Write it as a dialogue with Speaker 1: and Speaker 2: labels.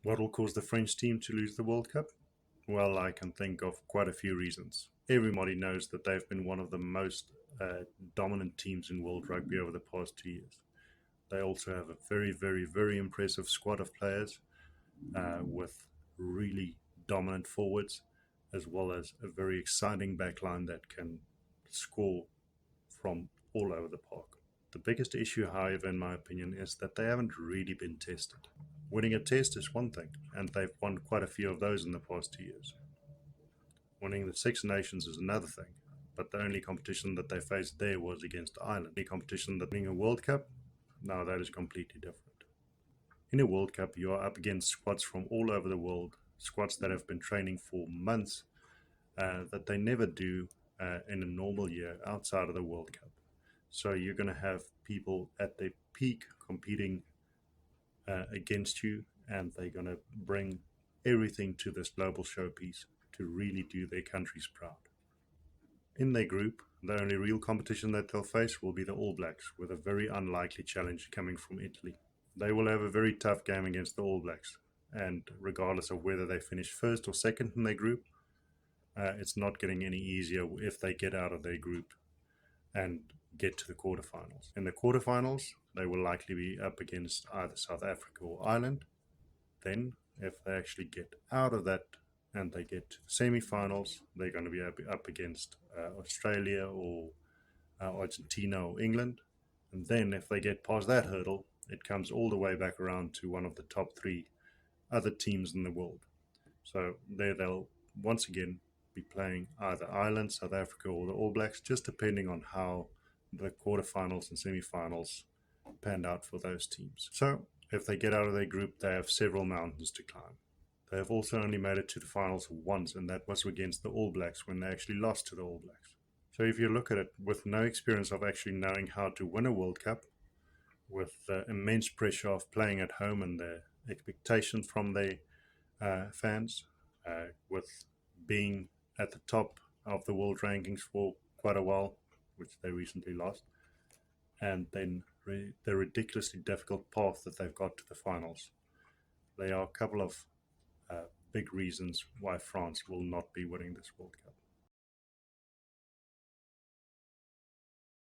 Speaker 1: What will cause the French team to lose the World Cup? Well, I can think of quite a few reasons. Everybody knows that they've been one of the most dominant teams in world rugby over the past 2 years. They also have a very, very, very impressive squad of players with really dominant forwards, as well as a very exciting backline that can score from all over the park. The biggest issue, however, in my opinion, is that they haven't really been tested. Winning a test is one thing, and they've won quite a few of those in the past 2 years. Winning the Six Nations is another thing, but the only competition that they faced there was against Ireland. The competition that winning a World Cup, now that is completely different. In a World Cup, you are up against squads from all over the world, squads that have been training for months that they never do in a normal year outside of the World Cup. So you're going to have people at their peak competing against you, and they're going to bring everything to this global showpiece to really do their countries proud. In their group, the only real competition that they'll face will be the All Blacks, with a very unlikely challenge coming from Italy. They will have a very tough game against the All Blacks, and regardless of whether they finish first or second in their group, it's not getting any easier if they get out of their group and get to the quarterfinals. In the quarterfinals, they will likely be up against either South Africa or Ireland. Then, if they actually get out of that and they get to the semi-finals, they're going to be up against Australia or Argentina or England. And then, if they get past that hurdle, it comes all the way back around to one of the top three other teams in the world. So there they'll once again be playing either Ireland, South Africa, or the All Blacks, just depending on how the quarterfinals and semi-finals panned out for those teams. So if they get out of their group, they have several mountains to climb. They have also only made it to the finals once, and that was against the All Blacks when they actually lost to the All Blacks. So if you look at it with no experience of actually knowing how to win a World Cup, with the immense pressure of playing at home and the expectations from their fans, with being at the top of the world rankings for quite a while, which they recently lost, and then the ridiculously difficult path that they've got to the finals. There are a couple of big reasons why France will not be winning this World Cup.